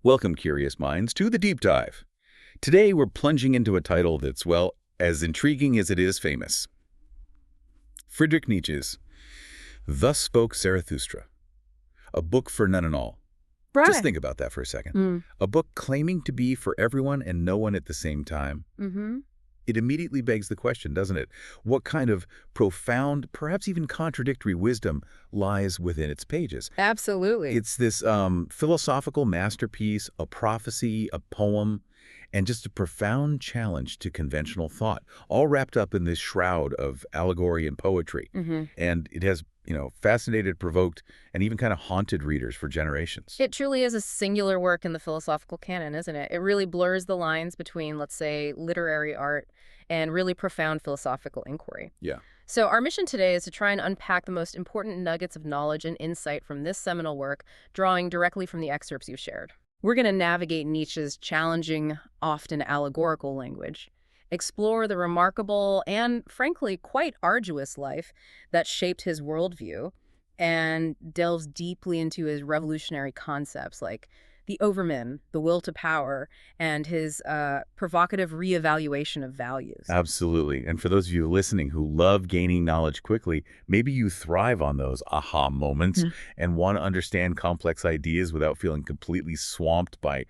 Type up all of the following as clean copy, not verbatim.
Welcome, curious minds, to the deep dive. Today we're plunging into a title that's, well, as intriguing as it is famous. Friedrich Nietzsche's Thus Spoke Zarathustra, a book for none and all. Right. Just think about that for a second. A book claiming to be for everyone and no one at the same time. It immediately begs the question, doesn't it? What kind of profound, perhaps even contradictory wisdom lies within its pages? Absolutely. It's this philosophical masterpiece, a prophecy, a poem, and just a profound challenge to conventional thought, all wrapped up in this shroud of allegory and poetry. And it has, fascinated, provoked, and even kind of haunted readers for generations. It truly is a singular work in the philosophical canon, isn't it? It really blurs the lines between, let's say, literary art and really profound philosophical inquiry. Yeah. So our mission today is to try and unpack the most important nuggets of knowledge and insight from this seminal work, drawing directly from the excerpts you've shared. We're going to navigate Nietzsche's challenging, often allegorical language, explore the remarkable and, frankly, quite arduous life that shaped his worldview, and delves deeply into his revolutionary concepts like the Overman, the will to power, and his provocative reevaluation of values. Absolutely. And for those of you listening who love gaining knowledge quickly, maybe you thrive on those aha moments and want to understand complex ideas without feeling completely swamped by,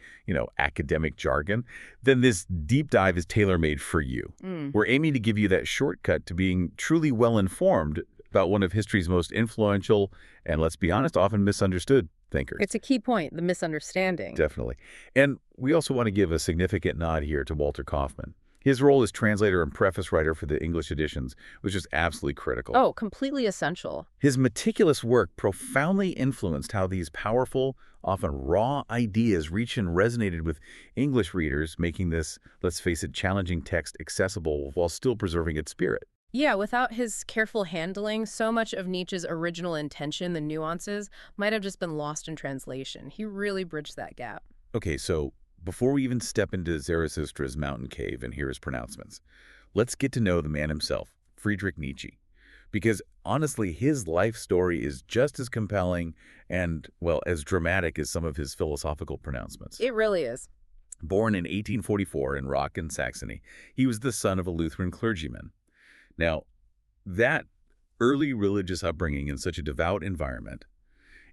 academic jargon, then this deep dive is tailor-made for you. We're aiming to give you that shortcut to being truly well-informed about one of history's most influential and, let's be honest, often misunderstood thinkers. It's a key point, the misunderstanding. Definitely. And we also want to give a significant nod here to Walter Kaufmann. His role as translator and preface writer for the English editions was just absolutely critical. Oh, completely essential. His meticulous work profoundly influenced how these powerful, often raw ideas reached and resonated with English readers, making this, let's face it, challenging text accessible while still preserving its spirit. Yeah, without his careful handling, so much of Nietzsche's original intention, the nuances, might have just been lost in translation. He really bridged that gap. Okay, so before we even step into Zarathustra's mountain cave and hear his pronouncements, let's get to know the man himself, Friedrich Nietzsche. Because honestly, his life story is just as compelling and, well, as dramatic as some of his philosophical pronouncements. It really is. Born in 1844 in Rock, Saxony, he was the son of a Lutheran clergyman. Now, that early religious upbringing in such a devout environment,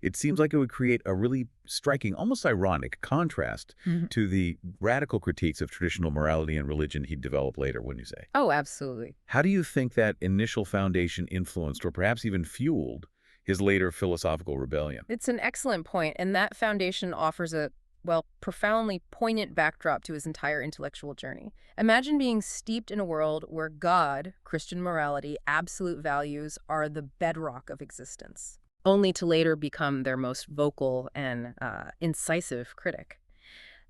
it seems like it would create a really striking, almost ironic contrast to the radical critiques of traditional morality and religion he'd develop later, wouldn't you say? Oh, absolutely. How do you think that initial foundation influenced or perhaps even fueled his later philosophical rebellion? It's an excellent point, and that foundation offers a profoundly poignant backdrop to his entire intellectual journey. Imagine being steeped in a world where God, Christian morality, absolute values are the bedrock of existence, only to later become their most vocal and incisive critic.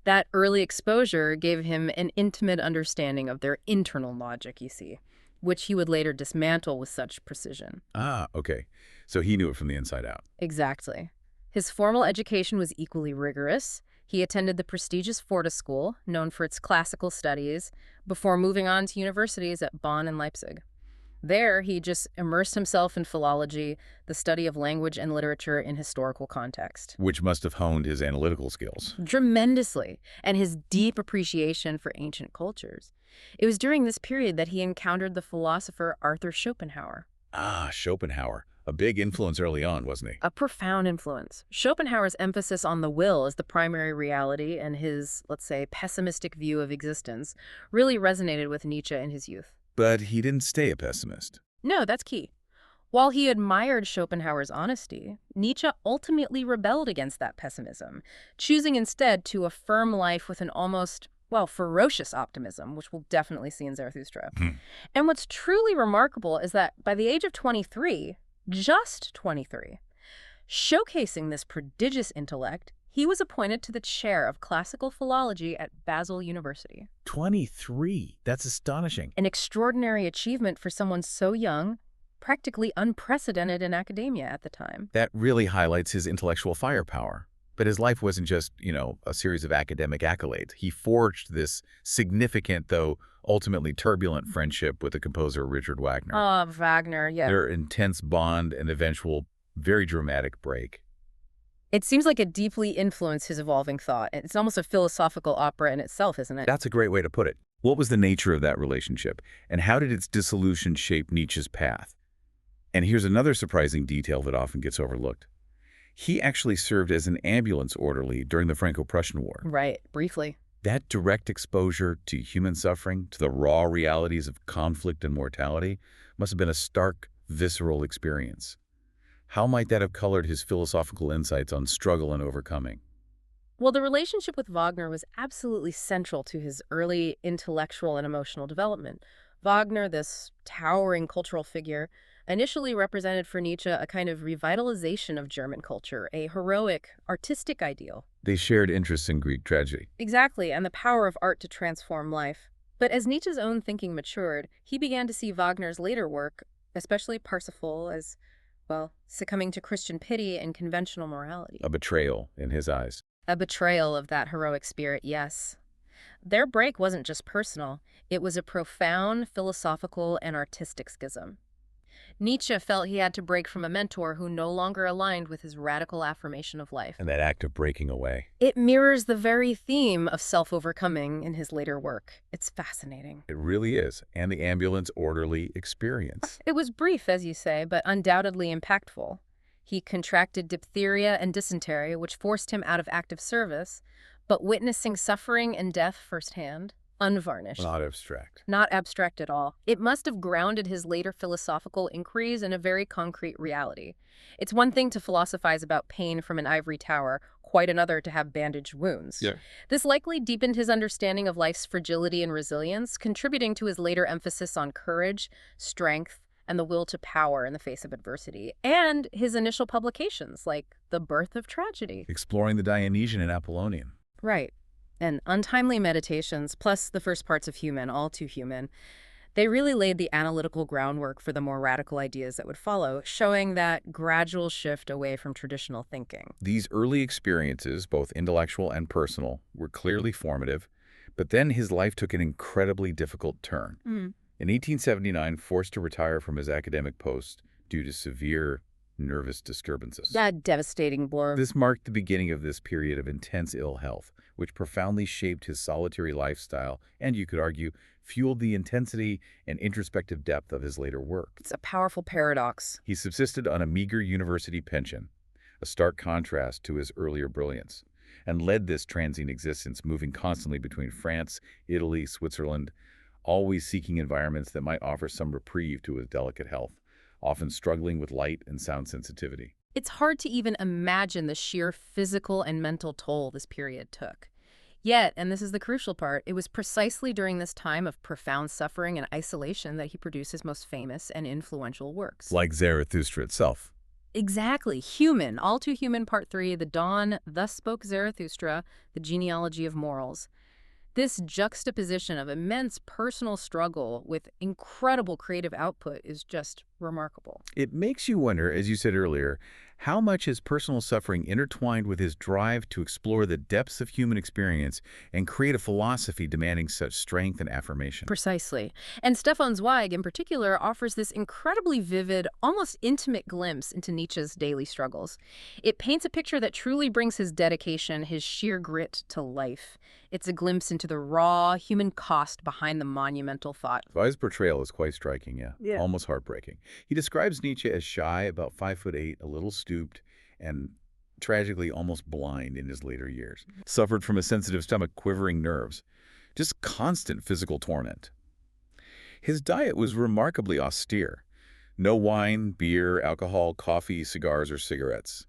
That early exposure gave him an intimate understanding of their internal logic, you see, which he would later dismantle with such precision. Ah, okay. So he knew it from the inside out. Exactly. His formal education was equally rigorous. He attended the prestigious Forta School, known for its classical studies, before moving on to universities at Bonn and Leipzig. There, he just immersed himself in philology, the study of language and literature in historical context. Which must have honed his analytical skills. Tremendously, and his deep appreciation for ancient cultures. It was during this period that he encountered the philosopher Arthur Schopenhauer. Ah, Schopenhauer. A big influence early on, wasn't he? A profound influence. Schopenhauer's emphasis on the will as the primary reality and his, let's say, pessimistic view of existence really resonated with Nietzsche in his youth. But he didn't stay a pessimist. No, that's key. While he admired Schopenhauer's honesty, Nietzsche ultimately rebelled against that pessimism, choosing instead to affirm life with an almost, ferocious optimism, which we'll definitely see in Zarathustra. And what's truly remarkable is that by the age of 23, just 23, showcasing this prodigious intellect, he was appointed to the chair of classical philology at Basel University. 23? That's astonishing. An extraordinary achievement for someone so young, practically unprecedented in academia at the time. That really highlights his intellectual firepower. But his life wasn't just, a series of academic accolades. He forged this significant, though ultimately turbulent friendship with the composer Richard Wagner. Wagner, yeah. Their intense bond and eventual, very dramatic break. It seems like it deeply influenced his evolving thought. It's almost a philosophical opera in itself, isn't it? That's a great way to put it. What was the nature of that relationship, and how did its dissolution shape Nietzsche's path? And here's another surprising detail that often gets overlooked. He actually served as an ambulance orderly during the Franco-Prussian War. Right, briefly. That direct exposure to human suffering, to the raw realities of conflict and mortality, must have been a stark, visceral experience. How might that have colored his philosophical insights on struggle and overcoming? Well, the relationship with Wagner was absolutely central to his early intellectual and emotional development. Wagner, this towering cultural figure, initially represented for Nietzsche a kind of revitalization of German culture, a heroic, artistic ideal. They shared interests in Greek tragedy. Exactly, and the power of art to transform life. But as Nietzsche's own thinking matured, he began to see Wagner's later work, especially Parsifal, as, well, succumbing to Christian pity and conventional morality. A betrayal in his eyes. A betrayal of that heroic spirit, yes. Their break wasn't just personal. It was a profound philosophical and artistic schism. Nietzsche felt he had to break from a mentor who no longer aligned with his radical affirmation of life. And that act of breaking away. It mirrors the very theme of self-overcoming in his later work. It's fascinating. It really is. And the ambulance orderly experience. It was brief, as you say, but undoubtedly impactful. He contracted diphtheria and dysentery, which forced him out of active service, but witnessing suffering and death firsthand, unvarnished. Not abstract. Not abstract at all. It must have grounded his later philosophical inquiries in a very concrete reality. It's one thing to philosophize about pain from an ivory tower, quite another to have bandaged wounds. Yeah. This likely deepened his understanding of life's fragility and resilience, contributing to his later emphasis on courage, strength, and the will to power in the face of adversity, and his initial publications, like The Birth of Tragedy. Exploring the Dionysian and Apollonian. Right. And Untimely Meditations, plus the first parts of Human, All Too Human, they really laid the analytical groundwork for the more radical ideas that would follow, showing that gradual shift away from traditional thinking. These early experiences, both intellectual and personal, were clearly formative, but then his life took an incredibly difficult turn. In 1879, forced to retire from his academic post due to severe nervous disturbances. That devastating blow. This marked the beginning of this period of intense ill health, which profoundly shaped his solitary lifestyle and, you could argue, fueled the intensity and introspective depth of his later work. It's a powerful paradox. He subsisted on a meager university pension, a stark contrast to his earlier brilliance, and led this transient existence, moving constantly between France, Italy, Switzerland, always seeking environments that might offer some reprieve to his delicate health, often struggling with light and sound sensitivity. It's hard to even imagine the sheer physical and mental toll this period took. Yet, and this is the crucial part, it was precisely during this time of profound suffering and isolation that he produced his most famous and influential works. Like Zarathustra itself. Exactly. Human, All Too Human Part 3, The Dawn, Thus Spoke Zarathustra, The Genealogy of Morals. This juxtaposition of immense personal struggle with incredible creative output is just remarkable. It makes you wonder, as you said earlier, how much his personal suffering intertwined with his drive to explore the depths of human experience and create a philosophy demanding such strength and affirmation. Precisely. And Stefan Zweig, in particular, offers this incredibly vivid, almost intimate glimpse into Nietzsche's daily struggles. It paints a picture that truly brings his dedication, his sheer grit to life. It's a glimpse into the raw, human cost behind the monumental thought. Zweig's portrayal is quite striking, Yeah. almost heartbreaking. He describes Nietzsche as shy, about 5'8", a little stooped, and tragically almost blind in his later years. Suffered from a sensitive stomach, quivering nerves, just constant physical torment. His diet was remarkably austere. No wine, beer, alcohol, coffee, cigars, or cigarettes.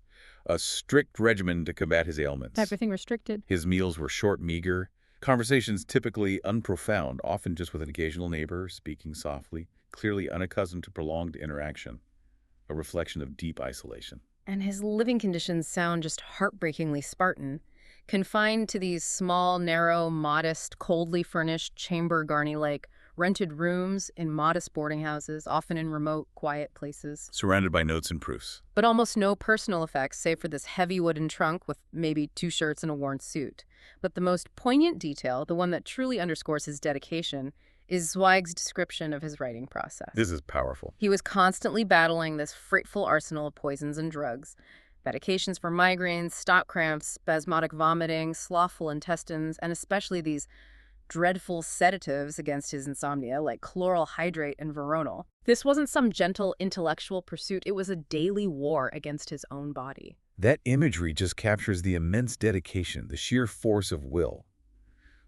A strict regimen to combat his ailments. Everything restricted. His meals were short, meager. Conversations typically unprofound, often just with an occasional neighbor, speaking softly, clearly unaccustomed to prolonged interaction. A reflection of deep isolation. And his living conditions sound just heartbreakingly Spartan, confined to these small, narrow, modest, coldly furnished, chamber-garni-like, rented rooms in modest boarding houses, often in remote, quiet places. Surrounded by notes and proofs. But almost no personal effects, save for this heavy wooden trunk with maybe 2 shirts and a worn suit. But the most poignant detail, the one that truly underscores his dedication, is Zweig's description of his writing process. This is powerful. He was constantly battling this frightful arsenal of poisons and drugs. Medications for migraines, stop cramps, spasmodic vomiting, slothful intestines, and especially these dreadful sedatives against his insomnia, like chloral hydrate and Veronal. This wasn't some gentle intellectual pursuit, it was a daily war against his own body. That imagery just captures the immense dedication, the sheer force of will.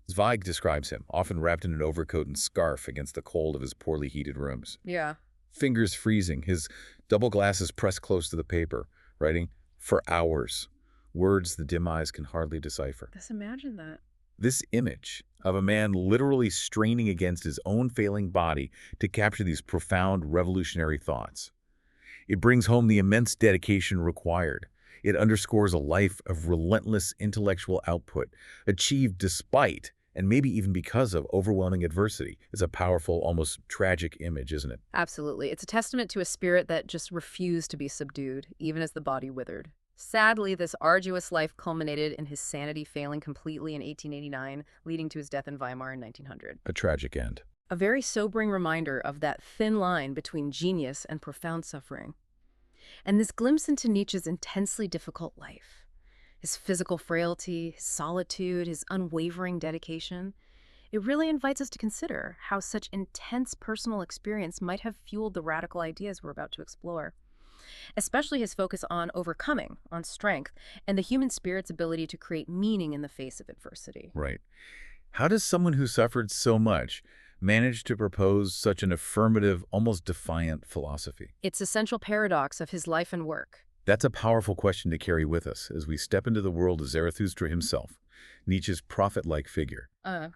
Zweig describes him, often wrapped in an overcoat and scarf against the cold of his poorly heated rooms. Yeah. Fingers freezing, his double glasses pressed close to the paper, writing for hours, words the dim eyes can hardly decipher. Just imagine that. This image of a man literally straining against his own failing body to capture these profound revolutionary thoughts. It brings home the immense dedication required. It underscores a life of relentless intellectual output, achieved despite, and maybe even because of, overwhelming adversity. It's a powerful, almost tragic image, isn't it? Absolutely. It's a testament to a spirit that just refused to be subdued, even as the body withered. Sadly, this arduous life culminated in his sanity failing completely in 1889, leading to his death in Weimar in 1900. A tragic end. A very sobering reminder of that thin line between genius and profound suffering. And this glimpse into Nietzsche's intensely difficult life, his physical frailty, his solitude, his unwavering dedication, it really invites us to consider how such intense personal experience might have fueled the radical ideas we're about to explore. Especially his focus on overcoming, on strength, and the human spirit's ability to create meaning in the face of adversity. Right. How does someone who suffered so much manage to propose such an affirmative, almost defiant philosophy? It's a central paradox of his life and work. That's a powerful question to carry with us as we step into the world of Zarathustra himself, Nietzsche's prophet-like figure.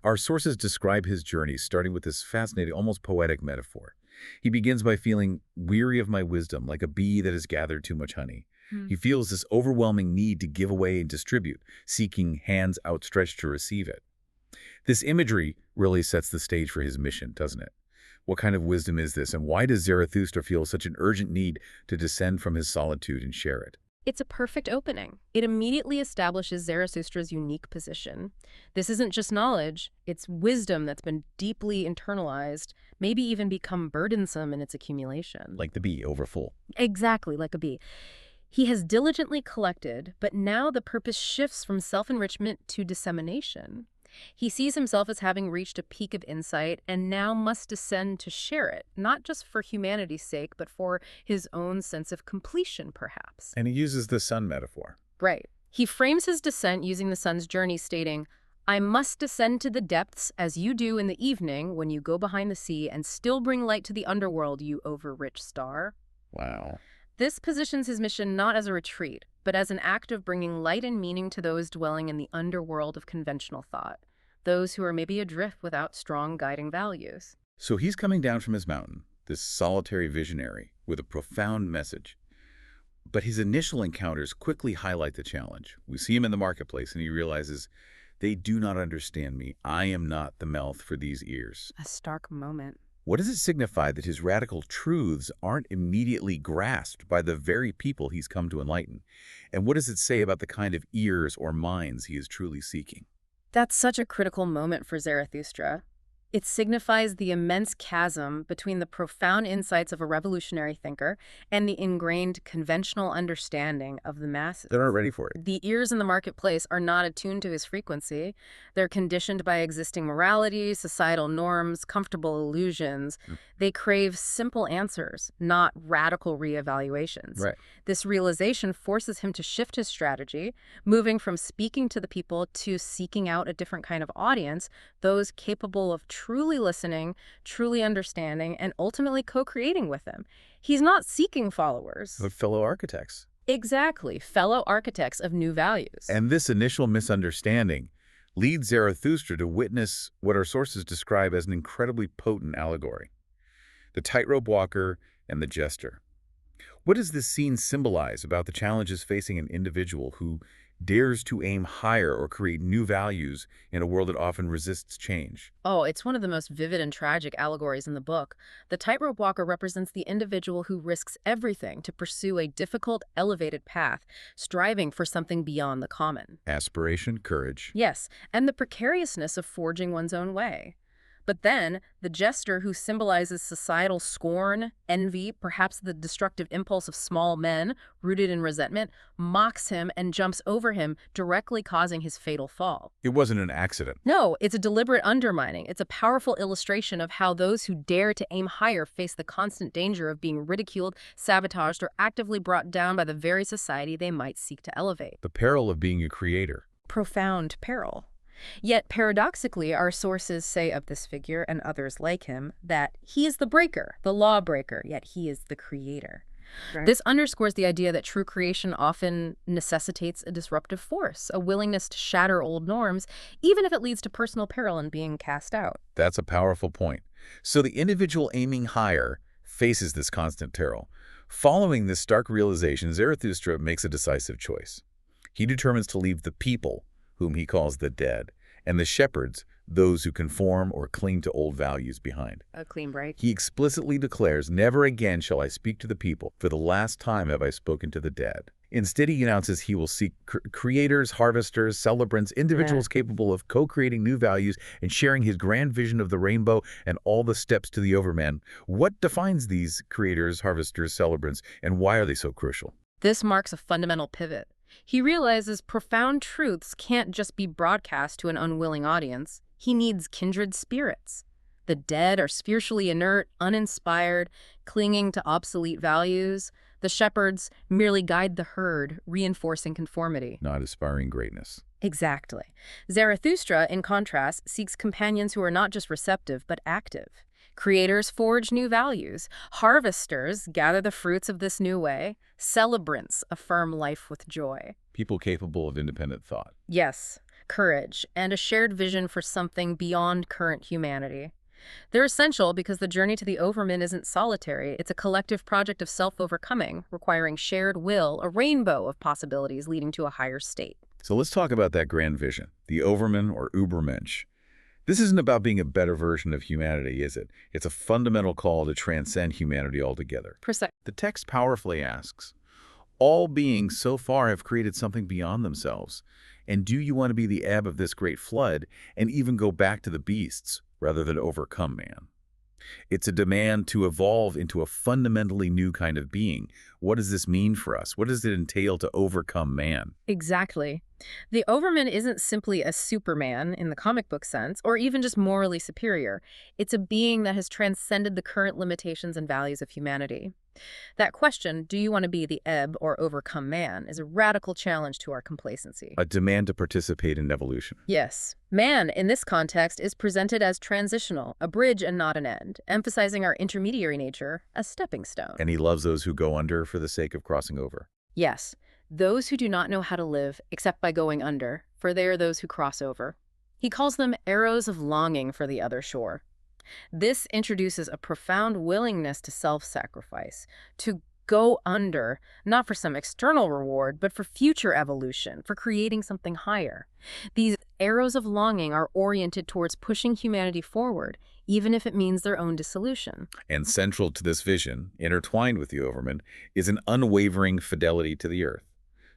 Our sources describe his journey, starting with this fascinating, almost poetic metaphor. He begins by feeling weary of my wisdom, like a bee that has gathered too much honey. He feels this overwhelming need to give away and distribute, seeking hands outstretched to receive it. This imagery really sets the stage for his mission, doesn't it? What kind of wisdom is this, and why does Zarathustra feel such an urgent need to descend from his solitude and share it? It's a perfect opening. It immediately establishes Zarathustra's unique position. This isn't just knowledge, it's wisdom that's been deeply internalized, maybe even become burdensome in its accumulation. Like the bee, overfull. Exactly, like a bee. He has diligently collected, but now the purpose shifts from self-enrichment to dissemination. He sees himself as having reached a peak of insight and now must descend to share it, not just for humanity's sake, but for his own sense of completion, perhaps. And he uses the sun metaphor. Right. He frames his descent using the sun's journey, stating, "I must descend to the depths as you do in the evening when you go behind the sea and still bring light to the underworld, you over-rich star." Wow. This positions his mission not as a retreat, but as an act of bringing light and meaning to those dwelling in the underworld of conventional thought, those who are maybe adrift without strong guiding values. So he's coming down from his mountain, this solitary visionary, with a profound message. But his initial encounters quickly highlight the challenge. We see him in the marketplace, and he realizes, they do not understand me. I am not the mouth for these ears. A stark moment. What does it signify that his radical truths aren't immediately grasped by the very people he's come to enlighten? And what does it say about the kind of ears or minds he is truly seeking? That's such a critical moment for Zarathustra. It signifies the immense chasm between the profound insights of a revolutionary thinker and the ingrained conventional understanding of the masses. They're not ready for it. The ears in the marketplace are not attuned to his frequency. They're conditioned by existing morality, societal norms, comfortable illusions. They crave simple answers, not radical reevaluations. Right. This realization forces him to shift his strategy, moving from speaking to the people to seeking out a different kind of audience, those capable of truly listening, truly understanding, and ultimately co-creating with them. He's not seeking followers. But fellow architects. Exactly, fellow architects of new values. And this initial misunderstanding leads Zarathustra to witness what our sources describe as an incredibly potent allegory. The tightrope walker and the jester. What does this scene symbolize about the challenges facing an individual who dares to aim higher or create new values in a world that often resists change? Oh, it's one of the most vivid and tragic allegories in the book. The tightrope walker represents the individual who risks everything to pursue a difficult, elevated path, striving for something beyond the common. Aspiration, courage. Yes, and the precariousness of forging one's own way. But then, the jester who symbolizes societal scorn, envy, perhaps the destructive impulse of small men rooted in resentment, mocks him and jumps over him, directly causing his fatal fall. It wasn't an accident. No, it's a deliberate undermining. It's a powerful illustration of how those who dare to aim higher face the constant danger of being ridiculed, sabotaged, or actively brought down by the very society they might seek to elevate. The peril of being a creator. Profound peril. Yet, paradoxically, our sources say of this figure and others like him that he is the breaker, the lawbreaker, yet he is the creator. Right. This underscores the idea that true creation often necessitates a disruptive force, a willingness to shatter old norms, even if it leads to personal peril and being cast out. That's a powerful point. So the individual aiming higher faces this constant peril. Following this stark realization, Zarathustra makes a decisive choice. He determines to leave the people, whom he calls the dead, and the shepherds, those who conform or cling to old values, behind. A clean break. He explicitly declares, "Never again shall I speak to the people. For the last time have I spoken to the dead." Instead, he announces he will seek creators, harvesters, celebrants, individuals capable of co-creating new values and sharing his grand vision of the rainbow and all the steps to the Overman. What defines these creators, harvesters, celebrants, and why are they so crucial? This marks a fundamental pivot. He realizes profound truths can't just be broadcast to an unwilling audience. He needs kindred spirits. The dead are spiritually inert, uninspired, clinging to obsolete values. The shepherds merely guide the herd, reinforcing conformity. Not aspiring greatness. Exactly. Zarathustra, in contrast, seeks companions who are not just receptive, but active. Creators forge new values. Harvesters gather the fruits of this new way. Celebrants affirm life with joy. People capable of independent thought. Yes, courage, and a shared vision for something beyond current humanity. They're essential because the journey to the Overman isn't solitary. It's a collective project of self-overcoming, requiring shared will, a rainbow of possibilities leading to a higher state. So let's talk about that grand vision, the Overman or Übermensch. This isn't about being a better version of humanity, is it? It's a fundamental call to transcend humanity altogether. Precisely. The text powerfully asks, all beings so far have created something beyond themselves. And do you want to be the ebb of this great flood and even go back to the beasts rather than overcome man? It's a demand to evolve into a fundamentally new kind of being. What does this mean for us? What does it entail to overcome man? Exactly. The Overman isn't simply a Superman in the comic book sense, or even just morally superior. It's a being that has transcended the current limitations and values of humanity. That question, do you want to be the ebb or overcome man, is a radical challenge to our complacency. A demand to participate in evolution. Yes. Man, in this context, is presented as transitional, a bridge and not an end, emphasizing our intermediary nature, a stepping stone. And he loves those who go under for the sake of crossing over. Yes. Those who do not know how to live except by going under, for they are those who cross over. He calls them arrows of longing for the other shore. This introduces a profound willingness to self-sacrifice, to go under, not for some external reward, but for future evolution, for creating something higher. These arrows of longing are oriented towards pushing humanity forward, even if it means their own dissolution. And central to this vision, intertwined with the Overman, is an unwavering fidelity to the earth.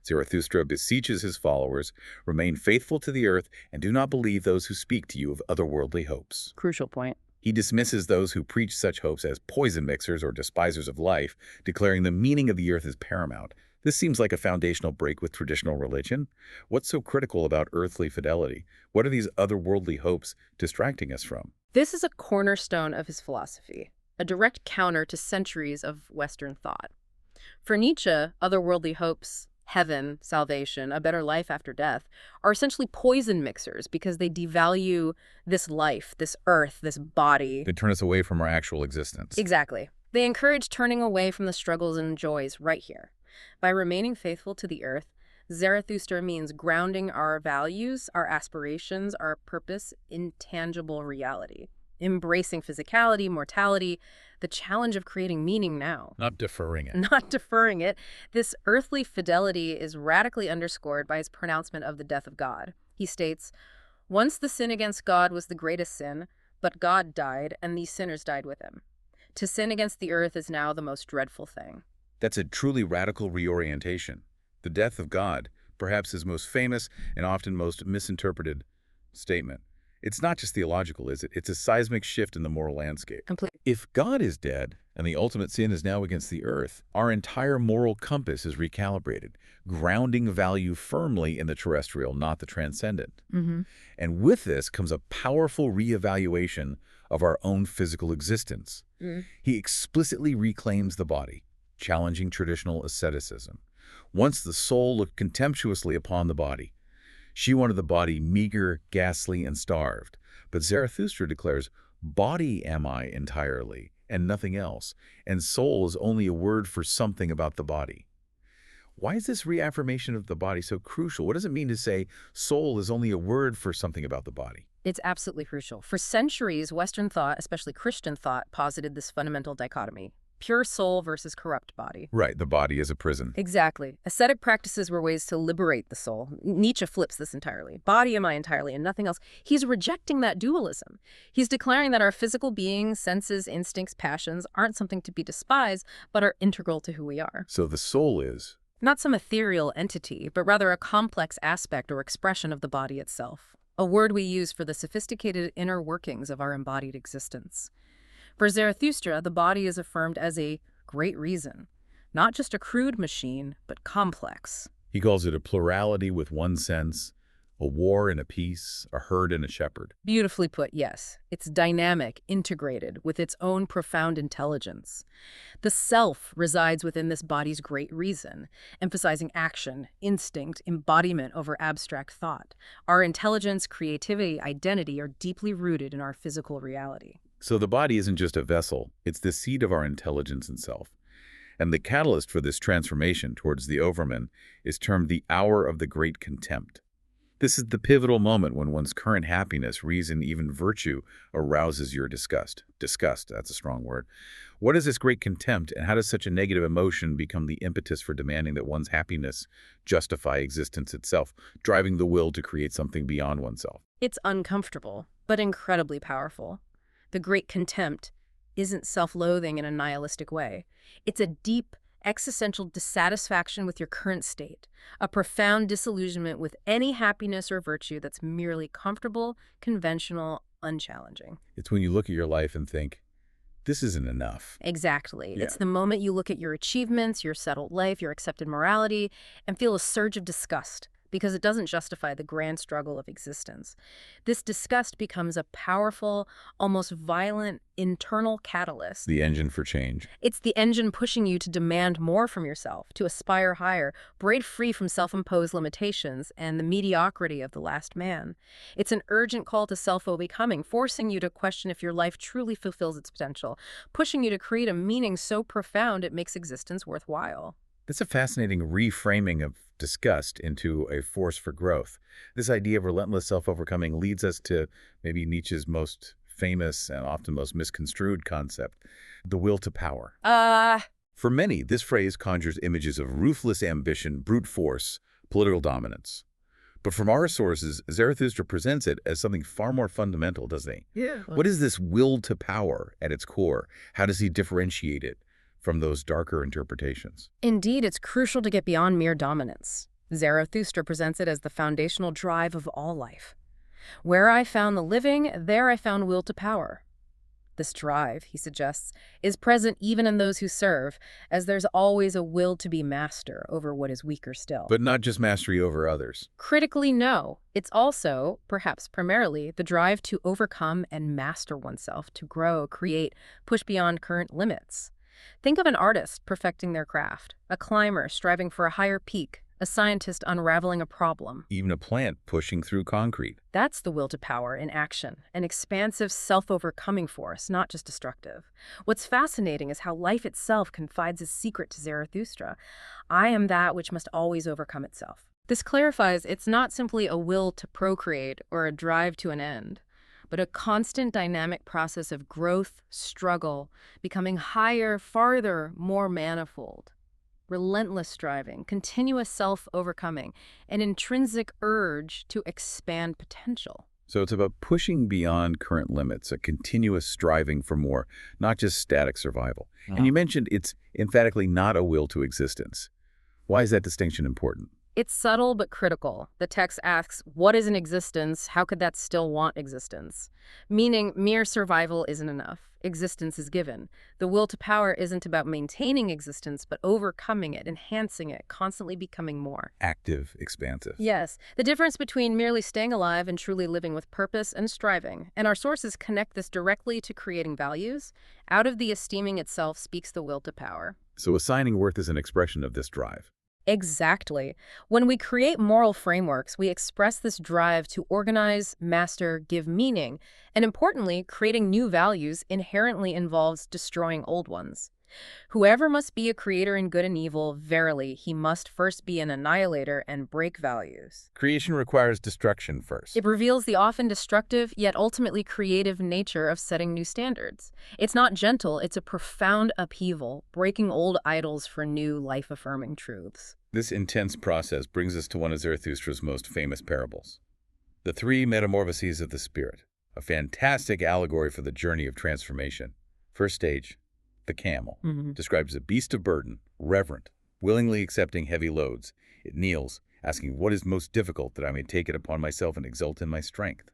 Zarathustra beseeches his followers, remain faithful to the earth and do not believe those who speak to you of otherworldly hopes. Crucial point. He dismisses those who preach such hopes as poison mixers or despisers of life, declaring the meaning of the earth is paramount. This seems like a foundational break with traditional religion. What's so critical about earthly fidelity? What are these otherworldly hopes distracting us from? This is a cornerstone of his philosophy, a direct counter to centuries of Western thought. For Nietzsche, otherworldly hopes, heaven, salvation, a better life after death, are essentially poison mixers because they devalue this life, this earth, this body. They turn us away from our actual existence. Exactly. They encourage turning away from the struggles and joys right here. By remaining faithful to the earth, Zarathustra means grounding our values, our aspirations, our purpose in tangible reality. Embracing physicality, mortality, the challenge of creating meaning now. Not deferring it. Not deferring it. This earthly fidelity is radically underscored by his pronouncement of the death of God. He states, "Once the sin against God was the greatest sin, but God died, and these sinners died with him. To sin against the earth is now the most dreadful thing." That's a truly radical reorientation. The death of God, perhaps his most famous and often most misinterpreted statement. It's not just theological, is it? It's a seismic shift in the moral landscape. Completely. If God is dead and the ultimate sin is now against the earth, our entire moral compass is recalibrated, grounding value firmly in the terrestrial, not the transcendent. And with this comes a powerful reevaluation of our own physical existence. He explicitly reclaims the body, challenging traditional asceticism. Once the soul looked contemptuously upon the body. She wanted the body meager, ghastly, and starved. But Zarathustra declares, body am I entirely, and nothing else, and soul is only a word for something about the body. Why is this reaffirmation of the body so crucial? What does it mean to say soul is only a word for something about the body? It's absolutely crucial. For centuries, Western thought, especially Christian thought, posited this fundamental dichotomy. Pure soul versus corrupt body. Right, the body is a prison. Exactly. Ascetic practices were ways to liberate the soul. Nietzsche flips this entirely. Body am I entirely and nothing else. He's rejecting that dualism. He's declaring that our physical being, senses, instincts, passions aren't something to be despised, but are integral to who we are. So the soul is not some ethereal entity, but rather a complex aspect or expression of the body itself. A word we use for the sophisticated inner workings of our embodied existence. For Zarathustra, the body is affirmed as a great reason, not just a crude machine, but complex. He calls it a plurality with one sense, a war and a peace, a herd and a shepherd. Beautifully put, yes. It's dynamic, integrated, with its own profound intelligence. The self resides within this body's great reason, emphasizing action, instinct, embodiment over abstract thought. Our intelligence, creativity, identity are deeply rooted in our physical reality. So the body isn't just a vessel, it's the seat of our intelligence and self. And the catalyst for this transformation towards the Overman is termed the hour of the great contempt. This is the pivotal moment when one's current happiness, reason, even virtue arouses your disgust. Disgust, that's a strong word. What is this great contempt, and how does such a negative emotion become the impetus for demanding that one's happiness justify existence itself, driving the will to create something beyond oneself? It's uncomfortable, but incredibly powerful. The great contempt isn't self-loathing in a nihilistic way. It's a deep, existential dissatisfaction with your current state, a profound disillusionment with any happiness or virtue that's merely comfortable, conventional, unchallenging. It's when you look at your life and think, this isn't enough. Exactly. Yeah. It's the moment you look at your achievements, your settled life, your accepted morality, and feel a surge of disgust, because it doesn't justify the grand struggle of existence. This disgust becomes a powerful, almost violent, internal catalyst. The engine for change. It's the engine pushing you to demand more from yourself, to aspire higher, break free from self-imposed limitations and the mediocrity of the last man. It's an urgent call to self-becoming, forcing you to question if your life truly fulfills its potential, pushing you to create a meaning so profound it makes existence worthwhile. That's a fascinating reframing of disgust into a force for growth. This idea of relentless self-overcoming leads us to maybe Nietzsche's most famous and often most misconstrued concept, the will to power. For many, this phrase conjures images of ruthless ambition, brute force, political dominance. But from our sources, Zarathustra presents it as something far more fundamental, doesn't he? Yeah. What is this will to power at its core? How does he differentiate it from those darker interpretations? Indeed, it's crucial to get beyond mere dominance. Zarathustra presents it as the foundational drive of all life. Where I found the living, there I found will to power. This drive, he suggests, is present even in those who serve, as there's always a will to be master over what is weaker still. But not just mastery over others. Critically, no. It's also, perhaps primarily, the drive to overcome and master oneself, to grow, create, push beyond current limits. Think of an artist perfecting their craft, a climber striving for a higher peak, a scientist unraveling a problem. Even a plant pushing through concrete. That's the will to power in action, an expansive, self-overcoming force, not just destructive. What's fascinating is how life itself confides a secret to Zarathustra. I am that which must always overcome itself. This clarifies it's not simply a will to procreate or a drive to an end, but a constant dynamic process of growth, struggle, becoming higher, farther, more manifold. Relentless striving, continuous self-overcoming, an intrinsic urge to expand potential. So it's about pushing beyond current limits, a continuous striving for more, not just static survival. And you mentioned it's emphatically not a will to existence. Why is that distinction important? It's subtle but critical. The text asks, what is an existence? How could that still want existence? Meaning, mere survival isn't enough. Existence is given. The will to power isn't about maintaining existence, but overcoming it, enhancing it, constantly becoming more. Active, expansive. Yes, the difference between merely staying alive and truly living with purpose and striving. And our sources connect this directly to creating values. Out of the esteeming itself speaks the will to power. So assigning worth is an expression of this drive. Exactly. When we create moral frameworks, we express this drive to organize, master, give meaning, and importantly, creating new values inherently involves destroying old ones. Whoever must be a creator in good and evil, verily, he must first be an annihilator and break values. Creation requires destruction first. It reveals the often destructive, yet ultimately creative nature of setting new standards. It's not gentle, it's a profound upheaval, breaking old idols for new, life-affirming truths. This intense process brings us to one of Zarathustra's most famous parables, the three metamorphoses of the spirit, a fantastic allegory for the journey of transformation. First stage, the camel, describes a beast of burden, reverent, willingly accepting heavy loads. It kneels, asking, what is most difficult that I may take it upon myself and exult in my strength?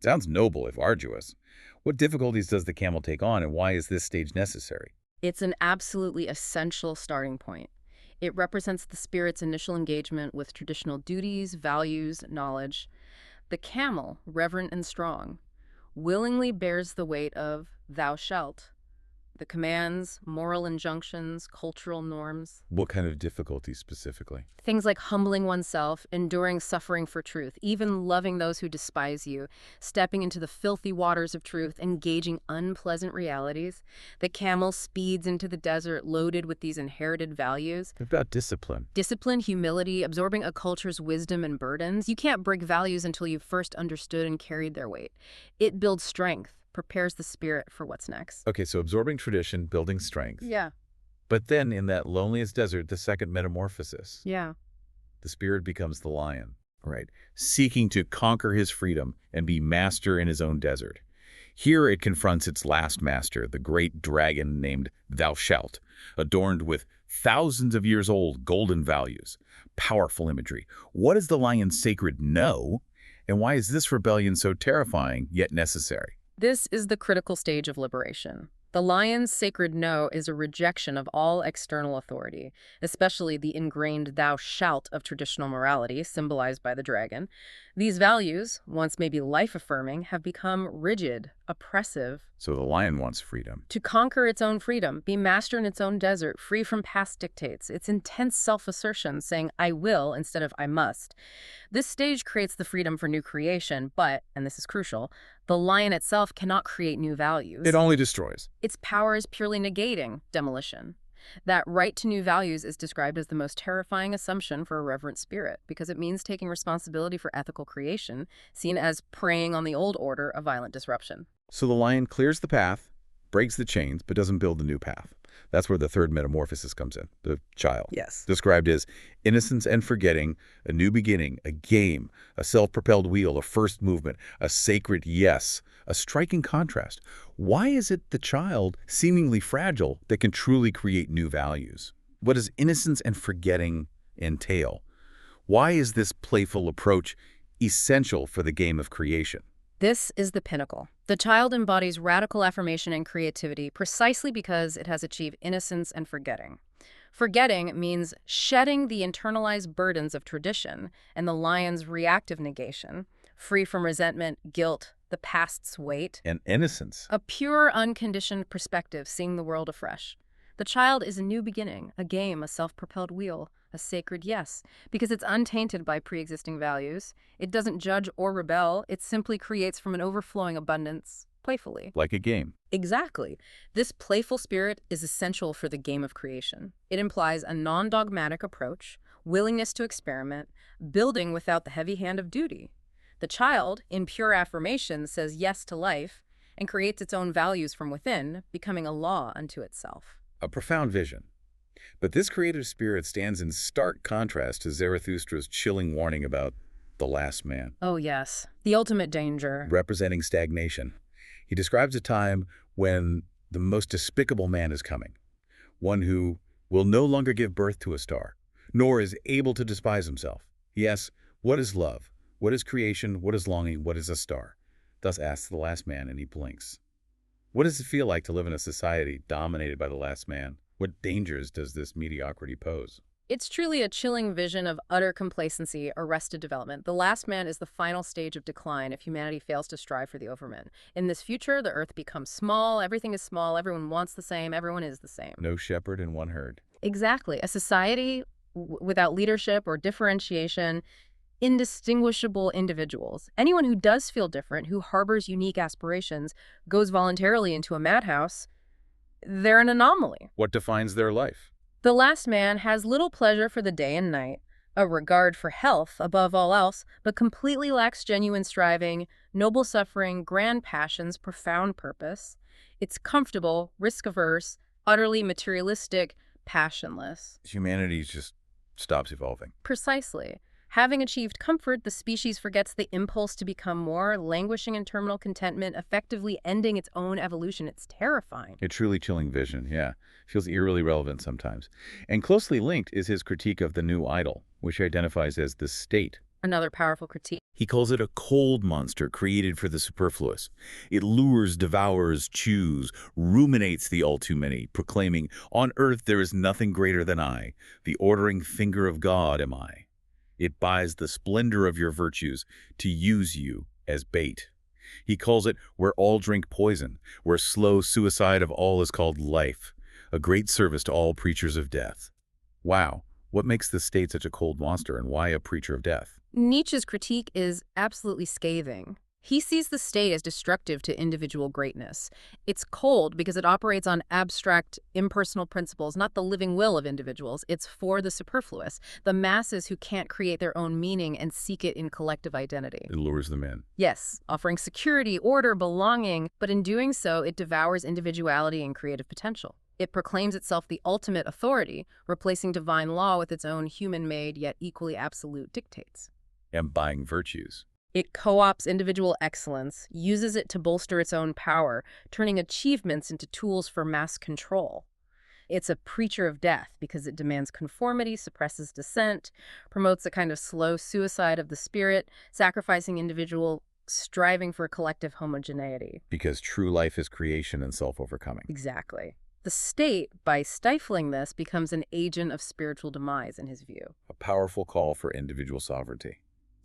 Sounds noble if arduous. What difficulties does the camel take on, and why is this stage necessary? It's an absolutely essential starting point. It represents the spirit's initial engagement with traditional duties, values, knowledge. The camel, reverent and strong, willingly bears the weight of thou shalt, the commands, moral injunctions, cultural norms. What kind of difficulties specifically? Things like humbling oneself, enduring suffering for truth, even loving those who despise you, stepping into the filthy waters of truth, engaging unpleasant realities. The camel speeds into the desert loaded with these inherited values. What about discipline? Discipline, humility, absorbing a culture's wisdom and burdens. You can't break values until you've first understood and carried their weight. It builds strength, prepares the spirit for what's next. Okay, so absorbing tradition, building strength. Yeah. But then in that loneliest desert, the second metamorphosis. Yeah. The spirit becomes the lion, right? Seeking to conquer his freedom and be master in his own desert. Here it confronts its last master, the great dragon named Thou Shalt, adorned with thousands of years old golden values. Powerful imagery. What is the lion's sacred no? And why is this rebellion so terrifying, yet necessary? This is the critical stage of liberation. The lion's sacred no is a rejection of all external authority, especially the ingrained thou shalt of traditional morality, symbolized by the dragon. These values, once maybe life-affirming, have become rigid, oppressive. So the lion wants freedom. To conquer its own freedom, be master in its own desert, free from past dictates. It's intense self-assertion, saying I will instead of I must. This stage creates the freedom for new creation, but, and this is crucial, the lion itself cannot create new values. It only destroys. Its power is purely negating demolition. That right to new values is described as the most terrifying assumption for a reverent spirit because it means taking responsibility for ethical creation, seen as preying on the old order of violent disruption. So the lion clears the path, breaks the chains, but doesn't build the new path. That's where the third metamorphosis comes in, the child. Yes. Described as innocence and forgetting, a new beginning, a game, a self-propelled wheel, a first movement, a sacred yes, a striking contrast. Why is it the child, seemingly fragile, that can truly create new values? What does innocence and forgetting entail? Why is this playful approach essential for the game of creation? This is the pinnacle. The child embodies radical affirmation and creativity precisely because it has achieved innocence and forgetting. Forgetting means shedding the internalized burdens of tradition and the lion's reactive negation, free from resentment, guilt, the past's weight. And innocence. A pure, unconditioned perspective, seeing the world afresh. The child is a new beginning, a game, a self-propelled wheel, a sacred yes, because it's untainted by pre-existing values. It doesn't judge or rebel. It simply creates from an overflowing abundance, playfully. Like a game. Exactly. This playful spirit is essential for the game of creation. It implies a non-dogmatic approach, willingness to experiment, building without the heavy hand of duty. The child, in pure affirmation, says yes to life and creates its own values from within, becoming a law unto itself. A profound vision. But this creative spirit stands in stark contrast to Zarathustra's chilling warning about the last man. Oh yes, the ultimate danger. Representing stagnation. He describes a time when the most despicable man is coming. One who will no longer give birth to a star, nor is able to despise himself. He asks, what is love? What is creation? What is longing? What is a star? Thus asks the last man, and he blinks. What does it feel like to live in a society dominated by the last man? What dangers does this mediocrity pose? It's truly a chilling vision of utter complacency, arrested development. The last man is the final stage of decline if humanity fails to strive for the Overman. In this future, the earth becomes small, everything is small, everyone wants the same, everyone is the same. No shepherd in one herd. Exactly. A society without leadership or differentiation, indistinguishable individuals. Anyone who does feel different, who harbors unique aspirations, goes voluntarily into a madhouse, they're an anomaly. What defines their life? The last man has little pleasure for the day and night, a regard for health above all else, but completely lacks genuine striving, noble suffering, grand passions, profound purpose. It's comfortable, risk-averse, utterly materialistic, passionless. Humanity just stops evolving. Precisely. Having achieved comfort, the species forgets the impulse to become more, languishing in terminal contentment, effectively ending its own evolution. It's terrifying. A truly chilling vision, yeah. Feels eerily relevant sometimes. And closely linked is his critique of the new idol, which he identifies as the state. Another powerful critique. He calls it a cold monster created for the superfluous. It lures, devours, chews, ruminates the all-too-many, proclaiming, on earth there is nothing greater than I. The ordering finger of God am I. It buys the splendor of your virtues to use you as bait. He calls it where all drink poison, where slow suicide of all is called life, a great service to all preachers of death. Wow, what makes the state such a cold monster, and why a preacher of death? Nietzsche's critique is absolutely scathing. He sees the state as destructive to individual greatness. It's cold because it operates on abstract, impersonal principles, not the living will of individuals. It's for the superfluous, the masses who can't create their own meaning and seek it in collective identity. It lures them in. Yes, offering security, order, belonging, but in doing so, it devours individuality and creative potential. It proclaims itself the ultimate authority, replacing divine law with its own human-made yet equally absolute dictates. And buying virtues. It co-opts individual excellence, uses it to bolster its own power, turning achievements into tools for mass control. It's a preacher of death because it demands conformity, suppresses dissent, promotes a kind of slow suicide of the spirit, sacrificing individual, striving for collective homogeneity. Because true life is creation and self-overcoming. Exactly. The state, by stifling this, becomes an agent of spiritual demise in his view. A powerful call for individual sovereignty.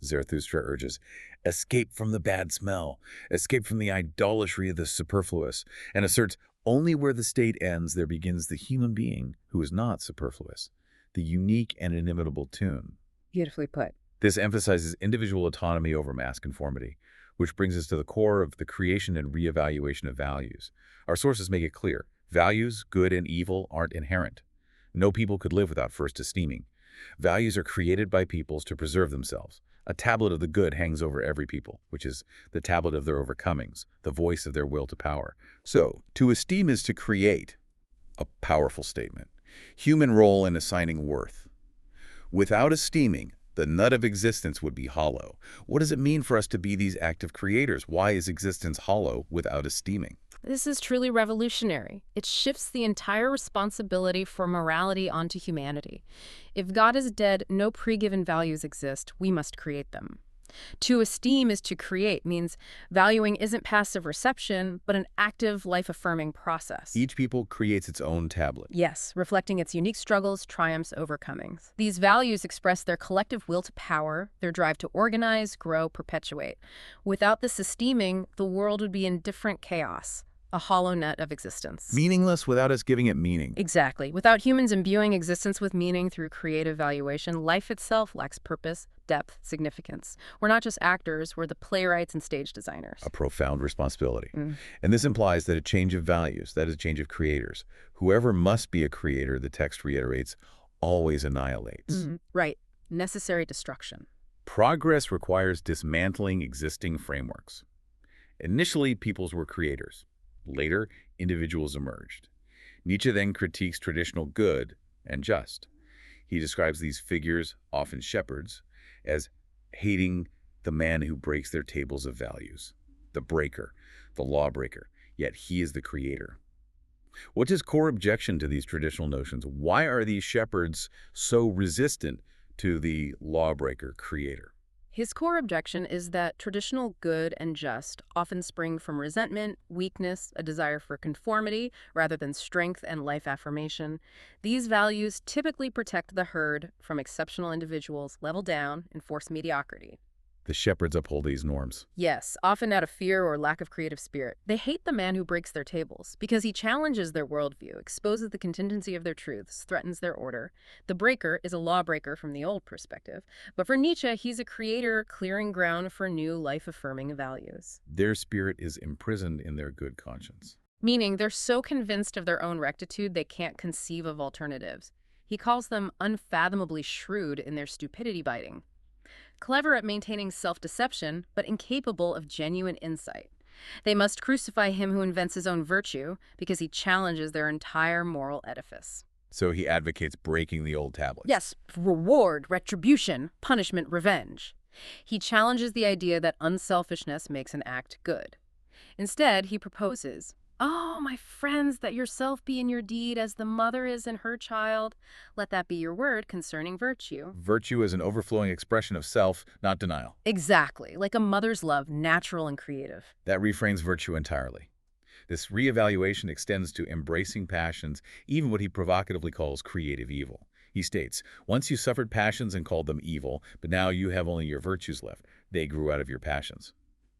Zarathustra urges, escape from the bad smell, escape from the idolatry of the superfluous, and asserts only where the state ends there begins the human being who is not superfluous, the unique and inimitable tune. Beautifully put. This emphasizes individual autonomy over mass conformity, which brings us to the core of the creation and reevaluation of values. Our sources make it clear, values, good and evil, aren't inherent. No people could live without first esteeming. Values are created by peoples to preserve themselves. A tablet of the good hangs over every people, which is the tablet of their overcomings, the voice of their will to power. So, to esteem is to create. A powerful statement. Human role in assigning worth. Without esteeming, the nut of existence would be hollow. What does it mean for us to be these active creators? Why is existence hollow without esteeming? This is truly revolutionary. It shifts the entire responsibility for morality onto humanity. If God is dead, no pre-given values exist. We must create them. To esteem is to create, means valuing isn't passive reception, but an active, life-affirming process. Each people creates its own tablet. Yes, reflecting its unique struggles, triumphs, overcomings. These values express their collective will to power, their drive to organize, grow, perpetuate. Without this esteeming, the world would be in different chaos. A hollow net of existence. Meaningless without us giving it meaning. Exactly. Without humans imbuing existence with meaning through creative valuation, life itself lacks purpose, depth, significance. We're not just actors, we're the playwrights and stage designers. A profound responsibility. And this implies that a change of values, that is a change of creators. Whoever must be a creator, the text reiterates, always annihilates. Right. Necessary destruction. Progress requires dismantling existing frameworks. Initially, peoples were creators. Later, individuals emerged. Nietzsche then critiques traditional good and just. He describes these figures, often shepherds, as hating the man who breaks their tables of values, the breaker, the lawbreaker, yet he is the creator. What's his core objection to these traditional notions? Why are these shepherds so resistant to the lawbreaker creator? His core objection is that traditional good and just often spring from resentment, weakness, a desire for conformity rather than strength and life affirmation. These values typically protect the herd from exceptional individuals, level down, and force mediocrity. The shepherds uphold these norms. Yes, often out of fear or lack of creative spirit. They hate the man who breaks their tables because he challenges their worldview, exposes the contingency of their truths, threatens their order. The breaker is a lawbreaker from the old perspective. But for Nietzsche, he's a creator clearing ground for new life-affirming values. Their spirit is imprisoned in their good conscience. Meaning they're so convinced of their own rectitude they can't conceive of alternatives. He calls them unfathomably shrewd in their stupidity biting. Clever at maintaining self-deception, but incapable of genuine insight. They must crucify him who invents his own virtue because he challenges their entire moral edifice. So he advocates breaking the old tablets. Yes, reward, retribution, punishment, revenge. He challenges the idea that unselfishness makes an act good. Instead, he proposes, "Oh, my friends, that yourself be in your deed as the mother is in her child. Let that be your word concerning virtue." Virtue is an overflowing expression of self, not denial. Exactly, like a mother's love, natural and creative. That reframes virtue entirely. This reevaluation extends to embracing passions, even what he provocatively calls creative evil. He states, once you suffered passions and called them evil, but now you have only your virtues left. They grew out of your passions.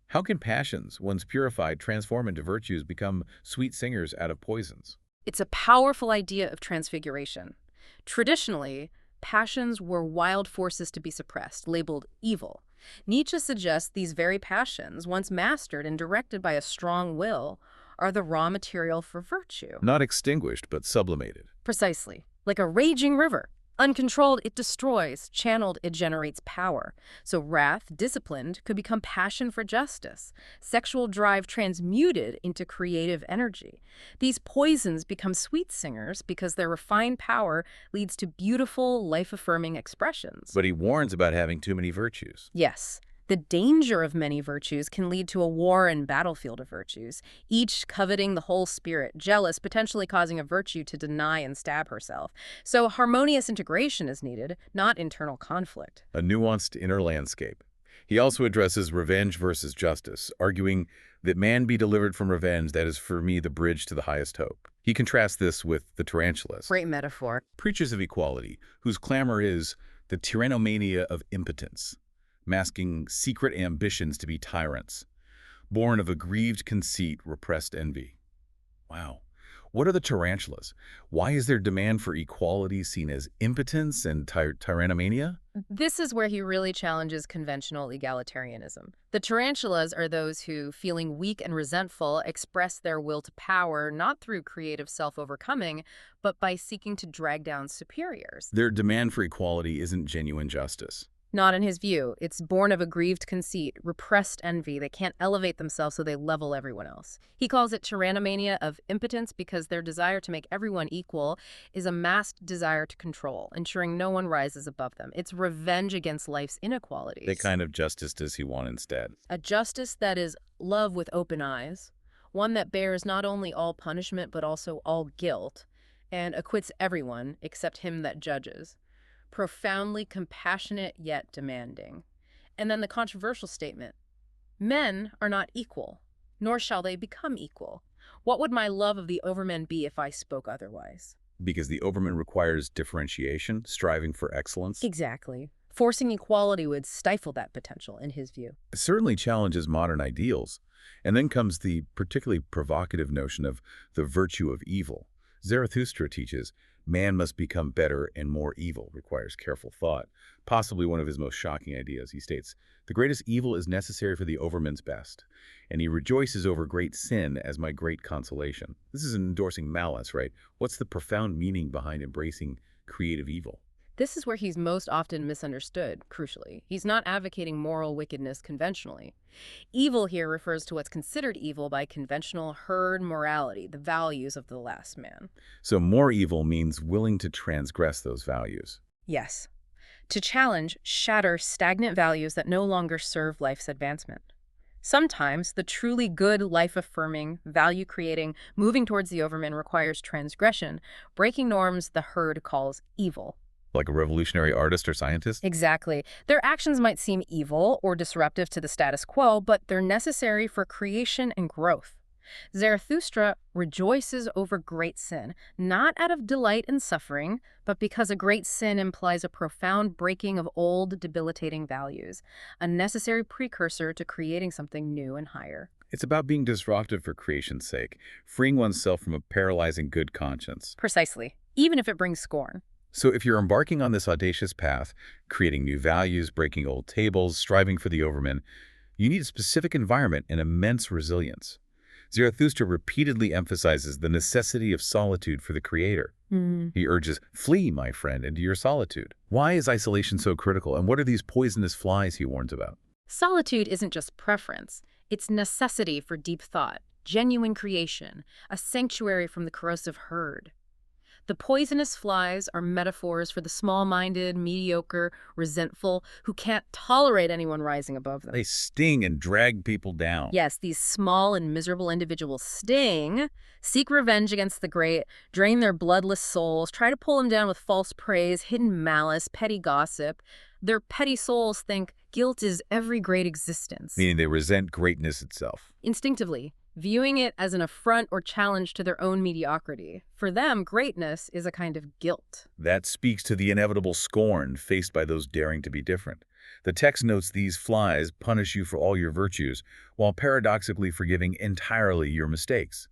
How can passions, once purified, transform into virtues, become sweet singers out of poisons? It's a powerful idea of transfiguration. Traditionally, passions were wild forces to be suppressed, labeled evil. Nietzsche suggests these very passions, once mastered and directed by a strong will, are the raw material for virtue. Not extinguished, but sublimated. Precisely. Like a raging river. Uncontrolled, it destroys. Channeled, it generates power. So wrath, disciplined, could become passion for justice. Sexual drive transmuted into creative energy. These poisons become sweet singers because their refined power leads to beautiful, life-affirming expressions. But he warns about having too many virtues. Yes. The danger of many virtues can lead to a war and battlefield of virtues, each coveting the whole spirit, jealous, potentially causing a virtue to deny and stab herself. So harmonious integration is needed, not internal conflict. A nuanced inner landscape. He also addresses revenge versus justice, arguing that man be delivered from revenge, that is for me the bridge to the highest hope. He contrasts this with the tarantulas. Great metaphor. Preachers of equality, whose clamor is the tyrannomania of impotence, masking secret ambitions to be tyrants, born of aggrieved conceit, repressed envy. Wow. What are the tarantulas? Why is their demand for equality seen as impotence and tyrannomania? This is where he really challenges conventional egalitarianism. The tarantulas are those who, feeling weak and resentful, express their will to power not through creative self-overcoming, but by seeking to drag down superiors. Their demand for equality isn't genuine justice. Not in his view. It's born of aggrieved conceit, repressed envy. They can't elevate themselves, so they level everyone else. He calls it tyrannomania of impotence because their desire to make everyone equal is a masked desire to control, ensuring no one rises above them. It's revenge against life's inequalities. What kind of justice does he want instead? A justice that is love with open eyes, one that bears not only all punishment but also all guilt, and acquits everyone except him that judges. Profoundly compassionate yet demanding. And then the controversial statement, men are not equal, nor shall they become equal. What would my love of the Overman be if I spoke otherwise? Because the Overman requires differentiation, striving for excellence. Exactly. Forcing equality would stifle that potential, in his view. It certainly challenges modern ideals. And then comes the particularly provocative notion of the virtue of evil. Zarathustra teaches, man must become better and more evil requires careful thought. Possibly one of his most shocking ideas. He states, the greatest evil is necessary for the Overman's best, and he rejoices over great sin as my great consolation. This is endorsing malice, right? What's the profound meaning behind embracing creative evil? This is where he's most often misunderstood, crucially. He's not advocating moral wickedness conventionally. Evil here refers to what's considered evil by conventional herd morality, the values of the last man. So more evil means willing to transgress those values. Yes. To challenge, shatter stagnant values that no longer serve life's advancement. Sometimes the truly good, life-affirming, value-creating, moving towards the Overman requires transgression, breaking norms the herd calls evil. Like a revolutionary artist or scientist? Exactly. Their actions might seem evil or disruptive to the status quo, but they're necessary for creation and growth. Zarathustra rejoices over great sin, not out of delight in suffering, but because a great sin implies a profound breaking of old, debilitating values, a necessary precursor to creating something new and higher. It's about being disruptive for creation's sake, freeing oneself from a paralyzing good conscience. Precisely, even if it brings scorn. So if you're embarking on this audacious path, creating new values, breaking old tables, striving for the Overman, you need a specific environment and immense resilience. Zarathustra repeatedly emphasizes the necessity of solitude for the creator. He urges, flee, my friend, into your solitude. Why is isolation so critical, and what are these poisonous flies he warns about? Solitude isn't just preference, it's necessity for deep thought, genuine creation, a sanctuary from the corrosive herd. The poisonous flies are metaphors for the small-minded, mediocre, resentful, who can't tolerate anyone rising above them. They sting and drag people down. Yes, these small and miserable individuals sting, seek revenge against the great, drain their bloodless souls, try to pull them down with false praise, hidden malice, petty gossip. Their petty souls think guilt is every great existence. Meaning they resent greatness itself. Instinctively, viewing it as an affront or challenge to their own mediocrity. For them, greatness is a kind of guilt. That speaks to the inevitable scorn faced by those daring to be different. The text notes these flies punish you for all your virtues, while paradoxically forgiving entirely your mistakes.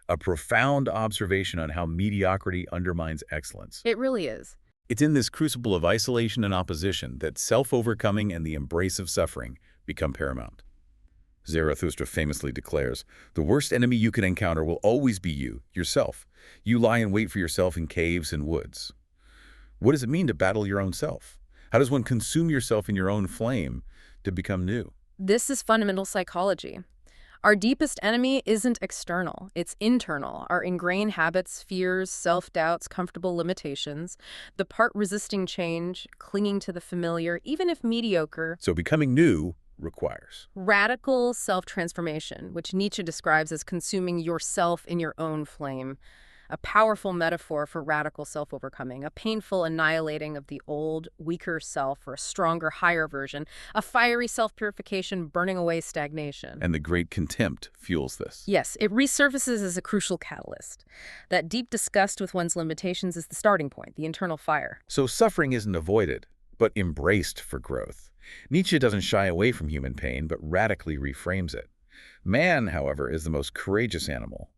A profound observation on how mediocrity undermines excellence. It really is. It's in this crucible of isolation and opposition that self-overcoming and the embrace of suffering become paramount. Zarathustra famously declares, "The worst enemy you can encounter will always be you, yourself. You lie in wait for yourself in caves and woods." What does it mean to battle your own self? How does one consume yourself in your own flame to become new? This is fundamental psychology. Our deepest enemy isn't external, it's internal. Our ingrained habits, fears, self-doubts, comfortable limitations, the part resisting change, clinging to the familiar, even if mediocre. So becoming new requires Radical self-transformation, which Nietzsche describes as consuming yourself in your own flame. A powerful metaphor for radical self-overcoming, a painful annihilating of the old, weaker self for a stronger, higher version, a fiery self-purification burning away stagnation. And the great contempt fuels this. Yes, it resurfaces as a crucial catalyst. That deep disgust with one's limitations is the starting point, the internal fire. So suffering isn't avoided, but embraced for growth. Nietzsche doesn't shy away from human pain, but radically reframes it. Man, however, is the most courageous animal.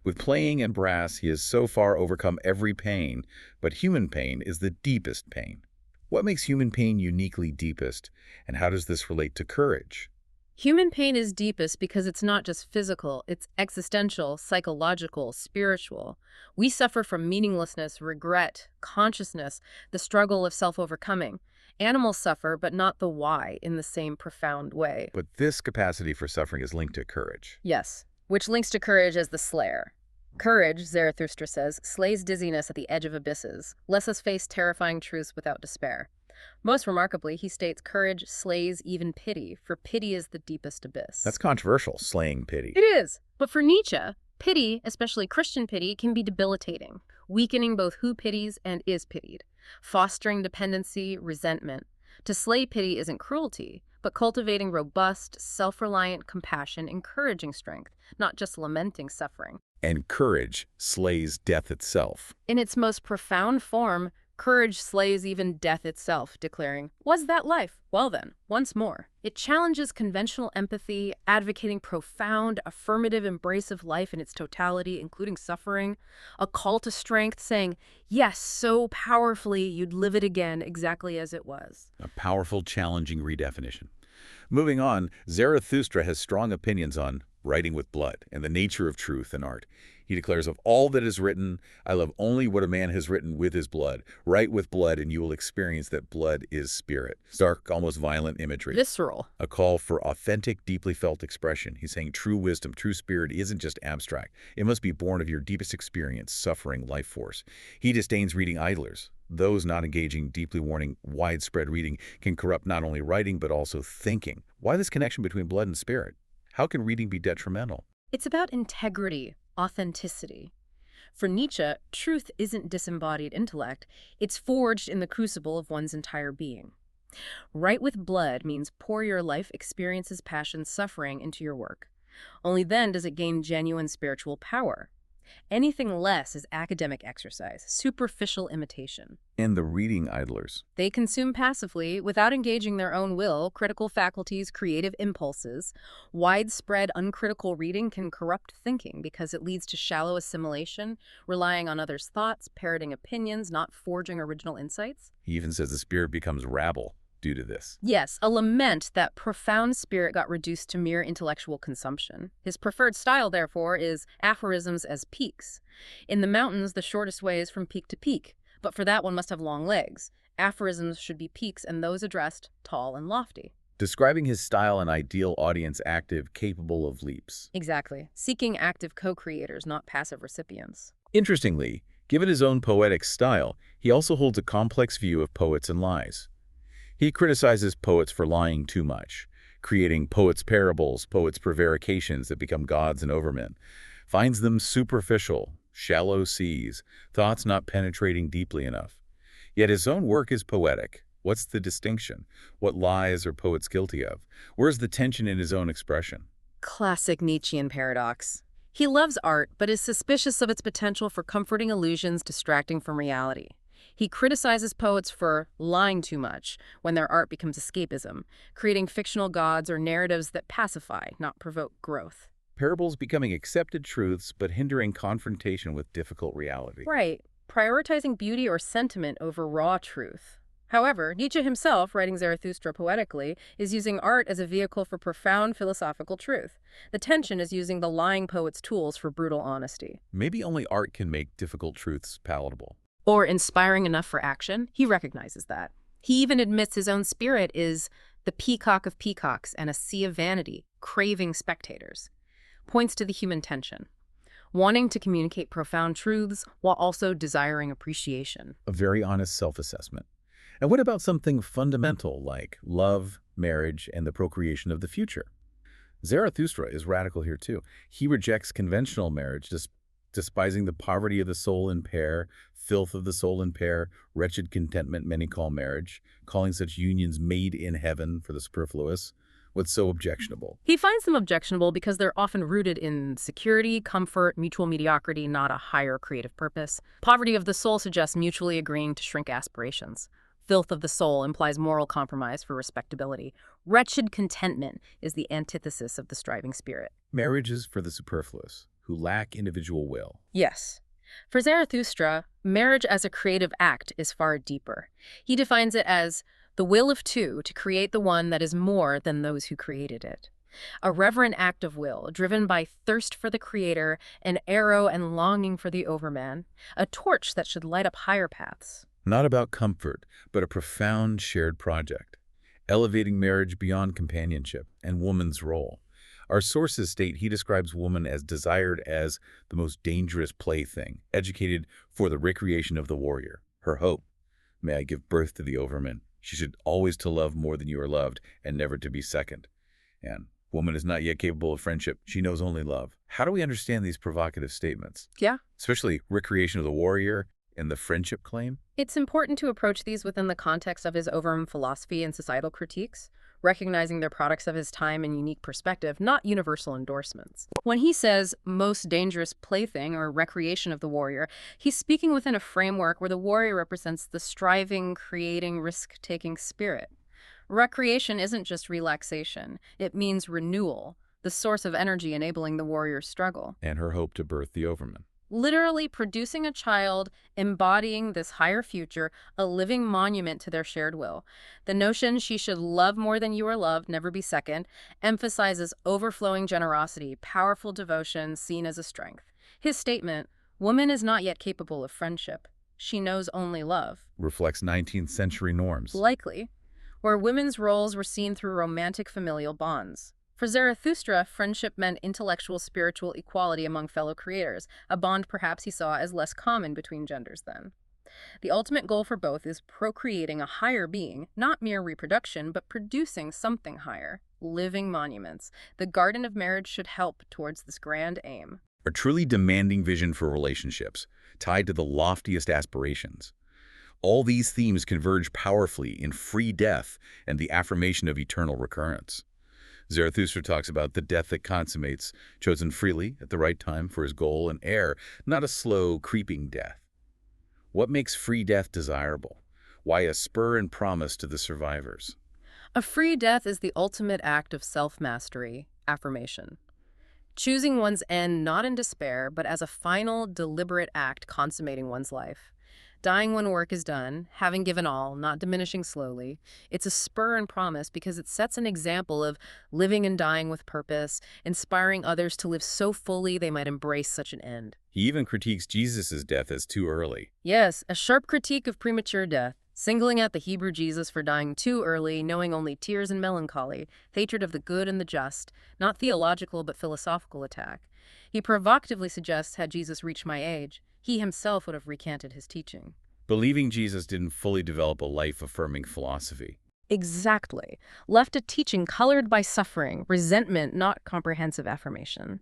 With playing and brass, he has so far overcome every pain, but human pain is the deepest pain. What makes human pain uniquely deepest, and how does this relate to courage? Human pain is deepest because it's not just physical, it's existential, psychological, spiritual. We suffer from meaninglessness, regret, consciousness, the struggle of self-overcoming. Animals suffer, but not the why in the same profound way. But this capacity for suffering is linked to courage. Yes, which links to courage as the slayer. Courage, Zarathustra says, slays dizziness at the edge of abysses, lets us face terrifying truths without despair. Most remarkably, he states courage slays even pity, for pity is the deepest abyss. That's controversial, slaying pity. It is. But for Nietzsche, pity, especially Christian pity, can be debilitating, weakening both who pities and is pitied, fostering dependency, resentment. To slay pity isn't cruelty, but cultivating robust, self-reliant compassion, encouraging strength, not just lamenting suffering. And courage slays death itself. In its most profound form, courage slays even death itself, declaring, "Was that life? Well then, once more." It challenges conventional empathy, advocating profound, affirmative embrace of life in its totality, including suffering, a call to strength saying, yes, so powerfully you'd live it again exactly as it was. A powerful, challenging redefinition. Moving on, Zarathustra has strong opinions on writing with blood and the nature of truth and art. He declares, of all that is written, I love only what a man has written with his blood. Write with blood and you will experience that blood is spirit. Stark, almost violent imagery. Visceral. A call for authentic, deeply felt expression. He's saying true wisdom, true spirit isn't just abstract. It must be born of your deepest experience, suffering, life force. He disdains reading idlers. Those not engaging, deeply warning, widespread reading can corrupt not only writing but also thinking. Why this connection between blood and spirit? How can reading be detrimental? It's about integrity, authenticity. For Nietzsche, truth isn't disembodied intellect, it's forged in the crucible of one's entire being. Write with blood means pour your life experiences, passions, suffering into your work. Only then does it gain genuine spiritual power. Anything less is academic exercise, superficial imitation. And the reading idlers. They consume passively, without engaging their own will, critical faculties, creative impulses. Widespread uncritical reading can corrupt thinking because it leads to shallow assimilation, relying on others' thoughts, parroting opinions, not forging original insights. He even says the spirit becomes rabble due to this. Yes, a lament that profound spirit got reduced to mere intellectual consumption. His preferred style, therefore, is aphorisms as peaks. In the mountains, the shortest way is from peak to peak, but for that one must have long legs. Aphorisms should be peaks, and those addressed tall and lofty. Describing his style an ideal audience active, capable of leaps. Exactly. Seeking active co-creators, not passive recipients. Interestingly, given his own poetic style, he also holds a complex view of poets and lies. He criticizes poets for lying too much, creating poets' parables, poets' prevarications that become gods and overmen, finds them superficial, shallow seas, thoughts not penetrating deeply enough. Yet his own work is poetic. What's the distinction? What lies are poets guilty of? Where's the tension in his own expression? Classic Nietzschean paradox. He loves art, but is suspicious of its potential for comforting illusions distracting from reality. He criticizes poets for lying too much when their art becomes escapism, creating fictional gods or narratives that pacify, not provoke growth. Parables becoming accepted truths but hindering confrontation with difficult reality. Right, prioritizing beauty or sentiment over raw truth. However, Nietzsche himself, writing Zarathustra poetically, is using art as a vehicle for profound philosophical truth. The tension is using the lying poet's tools for brutal honesty. Maybe only art can make difficult truths palatable. Or inspiring enough for action. He recognizes that. He even admits his own spirit is the peacock of peacocks and a sea of vanity, craving spectators. Points to the human tension, wanting to communicate profound truths while also desiring appreciation. A very honest self-assessment. And what about something fundamental like love, marriage, and the procreation of the future? Zarathustra is radical here too. He rejects conventional marriage, despising the poverty of the soul in pair, filth of the soul in pair, wretched contentment many call marriage, calling such unions made in heaven for the superfluous. What's so objectionable? He finds them objectionable because they're often rooted in security, comfort, mutual mediocrity, not a higher creative purpose. Poverty of the soul suggests mutually agreeing to shrink aspirations. Filth of the soul implies moral compromise for respectability. Wretched contentment is the antithesis of the striving spirit. Marriage is for the superfluous, who lack individual will. Yes. For Zarathustra, marriage as a creative act is far deeper. He defines it as the will of two to create the one that is more than those who created it. A reverent act of will, driven by thirst for the Creator, an arrow and longing for the Overman, a torch that should light up higher paths. Not about comfort, but a profound shared project, elevating marriage beyond companionship and woman's role. Our sources state he describes woman as desired as the most dangerous plaything, educated for the recreation of the warrior. Her hope, may I give birth to the Overman. She should always to love more than you are loved, and never to be second. And woman is not yet capable of friendship. She knows only love. How do we understand these provocative statements? Yeah. Especially recreation of the warrior and the friendship claim? It's important to approach these within the context of his Overman philosophy and societal critiques, recognizing they're products of his time and unique perspective, not universal endorsements. When he says most dangerous plaything or recreation of the warrior, he's speaking within a framework where the warrior represents the striving, creating, risk-taking spirit. Recreation isn't just relaxation. It means renewal, the source of energy enabling the warrior's struggle. And her hope to birth the Overman. Literally producing a child, embodying this higher future, a living monument to their shared will. The notion she should love more than you are loved, never be second, emphasizes overflowing generosity, powerful devotion seen as a strength. His statement, woman is not yet capable of friendship. She knows only love. Reflects 19th century norms. Likely, where women's roles were seen through romantic familial bonds. For Zarathustra, friendship meant intellectual, spiritual equality among fellow creators, a bond perhaps he saw as less common between genders then. The ultimate goal for both is procreating a higher being, not mere reproduction, but producing something higher. living monuments. The garden of marriage should help towards this grand aim. A truly demanding vision for relationships, tied to the loftiest aspirations. All these themes converge powerfully in free death and the affirmation of eternal recurrence. Zarathustra talks about the death that consummates, chosen freely at the right time for his goal and heir, not a slow, creeping death. What makes free death desirable? Why a spur and promise to the survivors? A free death is the ultimate act of self-mastery, affirmation. Choosing one's end not in despair, but as a final, deliberate act consummating one's life. Dying when work is done, having given all, not diminishing slowly. It's a spur and promise because it sets an example of living and dying with purpose, inspiring others to live so fully they might embrace such an end. He even critiques Jesus' death as too early. Yes, a sharp critique of premature death, singling out the Hebrew Jesus for dying too early, knowing only tears and melancholy, hatred of the good and the just, not theological but philosophical attack. He provocatively suggests had Jesus reached my age, he himself would have recanted his teaching. Believing Jesus didn't fully develop a life-affirming philosophy. Exactly. Left a teaching colored by suffering, resentment, not comprehensive affirmation.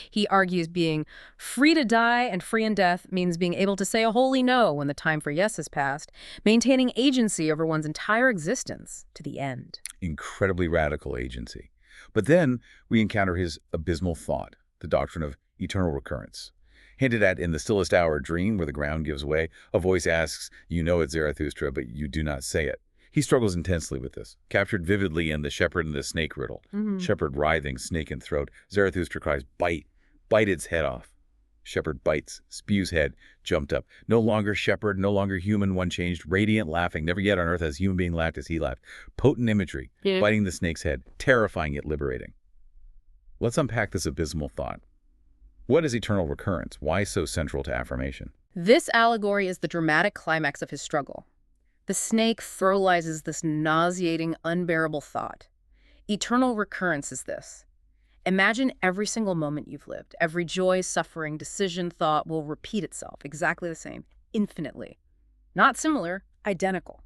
He argues being free to die and free in death means being able to say a holy no when the time for yes has passed, maintaining agency over one's entire existence to the end. Incredibly radical agency. But then we encounter his abysmal thought, the doctrine of eternal recurrence. Hinted at in the stillest hour dream where the ground gives way, a voice asks, "You know it, Zarathustra, but you do not say it." He struggles intensely with this, captured vividly in The Shepherd and the Snake riddle. Shepherd writhing, snake in throat. Zarathustra cries, "Bite! Bite its head off." Shepherd bites, spews head, jumped up. No longer shepherd, no longer human, one changed, radiant, laughing. Never yet on earth has human being laughed as he laughed. Potent imagery, biting the snake's head, terrifying yet liberating. Let's unpack this abysmal thought. What is eternal recurrence? Why so central to affirmation? This allegory is the dramatic climax of his struggle. The snake fertilizes this nauseating, unbearable thought. Eternal recurrence is this. Imagine every single moment you've lived. Every joy, suffering, decision, thought will repeat itself, exactly the same, infinitely. Not similar, identical.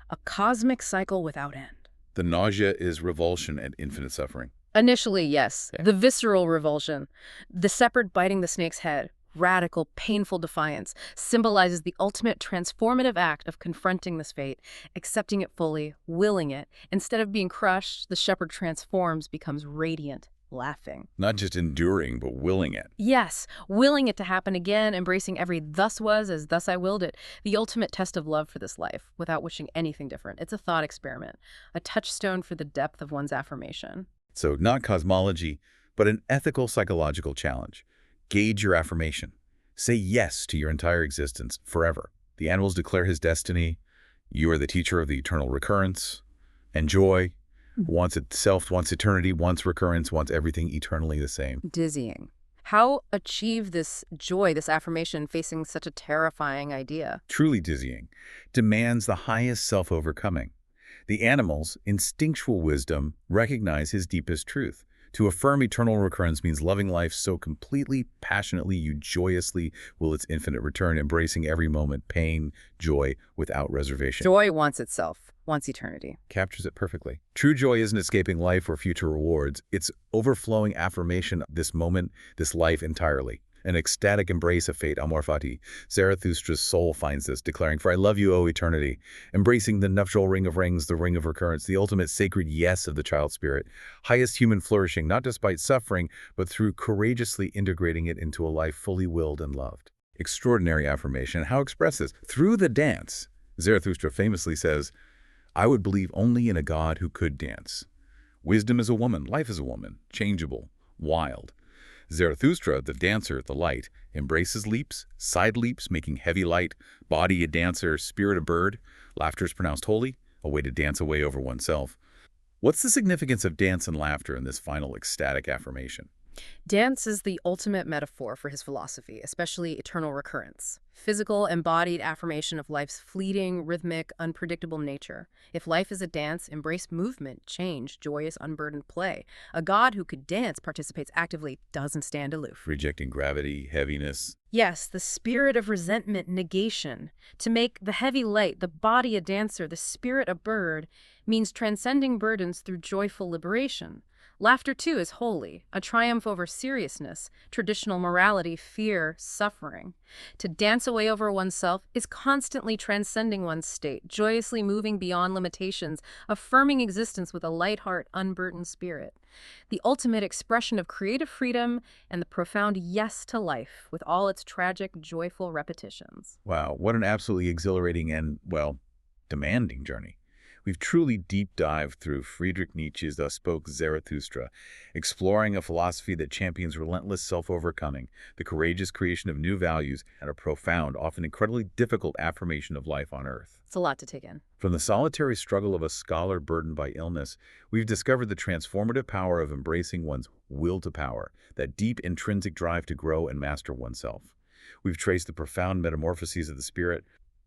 A cosmic cycle without end. The nausea is revulsion and infinite suffering. Initially, yes. The visceral revulsion. The shepherd biting the snake's head, radical, painful defiance, symbolizes the ultimate transformative act of confronting this fate, accepting it fully, willing it. Instead of being crushed, the shepherd transforms, becomes radiant, laughing. Not just enduring, but willing it. Yes, willing it to happen again, embracing every thus was as thus I willed it. The ultimate test of love for this life, without wishing anything different. It's a thought experiment, a touchstone for the depth of one's affirmation. So not cosmology, but an ethical psychological challenge. Gauge your affirmation. Say yes to your entire existence, forever. The animals declare his destiny. You are the teacher of the eternal recurrence. And joy wants itself, wants eternity, wants recurrence, wants everything eternally the same. Dizzying. How achieve this joy, this affirmation, facing such a terrifying idea? Truly dizzying. Demands the highest self-overcoming. The animals, instinctual wisdom, recognize his deepest truth. To affirm eternal recurrence means loving life so completely, passionately, you joyously will its infinite return, embracing every moment, pain, joy, without reservation. Joy wants itself, wants eternity. Captures it perfectly. True joy isn't escaping life or future rewards. It's overflowing affirmation of this moment, this life entirely. An ecstatic embrace of fate, amor fati. Zarathustra's soul finds this, declaring, "For I love you, O eternity," embracing the nuptial ring of rings, the ring of recurrence, the ultimate sacred yes of the child spirit, highest human flourishing, not despite suffering, but through courageously integrating it into a life fully willed and loved. Extraordinary affirmation. How express this? Through the dance. Zarathustra famously says, "I would believe only in a God who could dance. Wisdom is a woman, life is a woman, changeable, wild." Zarathustra, the dancer, the light, embraces leaps, side leaps, making heavy light, body a dancer, spirit a bird, laughter is pronounced holy, a way to dance away over oneself. What's the significance of dance and laughter in this final ecstatic affirmation? Dance is the ultimate metaphor for his philosophy, especially eternal recurrence. Physical, embodied affirmation of life's fleeting, rhythmic, unpredictable nature. If life is a dance, embrace movement, change, joyous, unburdened play. A god who could dance participates actively, doesn't stand aloof. Rejecting gravity, heaviness. Yes, the spirit of resentment, negation. To make the heavy light, the body a dancer, the spirit a bird, means transcending burdens through joyful liberation. Laughter, too, is holy, a triumph over seriousness, traditional morality, fear, suffering. To dance away over oneself is constantly transcending one's state, joyously moving beyond limitations, affirming existence with a light heart, unburdened spirit. The ultimate expression of creative freedom and the profound yes to life, with all its tragic, joyful repetitions. Wow, what an absolutely exhilarating and, well, demanding journey. We've truly deep dived through Friedrich Nietzsche's Spoke Zarathustra, exploring a philosophy that champions relentless self-overcoming, the courageous creation of new values, and a profound, often incredibly difficult affirmation of life on Earth. It's a lot to take in. From the solitary struggle of a scholar burdened by illness, we've discovered the transformative power of embracing one's will to power, that deep intrinsic drive to grow and master oneself. We've traced the profound metamorphoses of the spirit,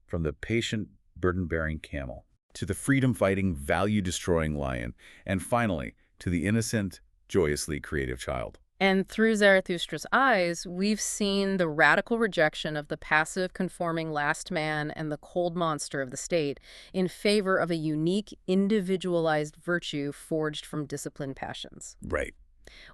from the patient, burden-bearing camel to the freedom-fighting, value-destroying lion, and finally, to the innocent, joyously creative child. And through Zarathustra's eyes, we've seen the radical rejection of the passive, conforming last man and the cold monster of the state in favor of a unique, individualized virtue forged from disciplined passions. Right.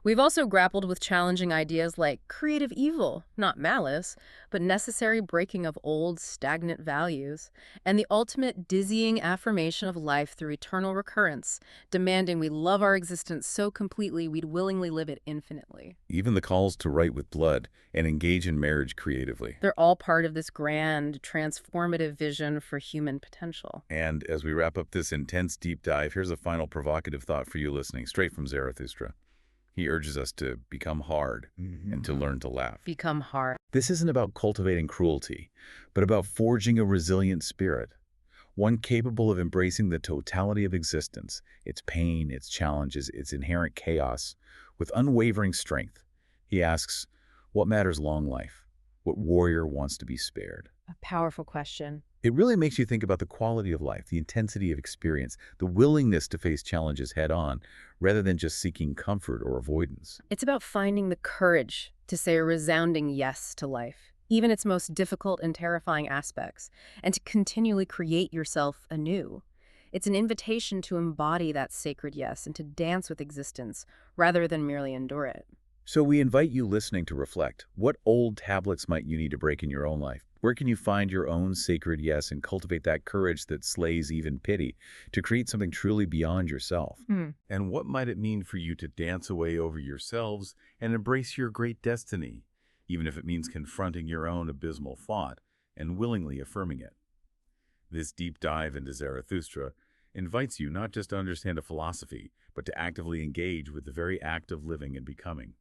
We've also grappled with challenging ideas like creative evil, not malice, but necessary breaking of old, stagnant values, and the ultimate dizzying affirmation of life through eternal recurrence, demanding we love our existence so completely we'd willingly live it infinitely. Even the calls to write with blood and engage in marriage creatively. They're all part of this grand, transformative vision for human potential. And as we wrap up this intense deep dive, here's a final provocative thought for you listening, straight from Zarathustra. He urges us to become hard and to learn to laugh. Become hard. This isn't about cultivating cruelty, but about forging a resilient spirit, one capable of embracing the totality of existence, its pain, its challenges, its inherent chaos, with unwavering strength. He asks, what matters long life? What warrior wants to be spared? A powerful question. It really makes you think about the quality of life, the intensity of experience, the willingness to face challenges head-on, rather than just seeking comfort or avoidance. It's about finding the courage to say a resounding yes to life, even its most difficult and terrifying aspects, and to continually create yourself anew. It's an invitation to embody that sacred yes and to dance with existence, rather than merely endure it. So we invite you listening to reflect. What old tablets might you need to break in your own life? Where can you find your own sacred yes and cultivate that courage that slays even pity to create something truly beyond yourself? And what might it mean for you to dance away over yourselves and embrace your great destiny, even if it means confronting your own abysmal thought and willingly affirming it? This deep dive into Zarathustra invites you not just to understand a philosophy, but to actively engage with the very act of living and becoming.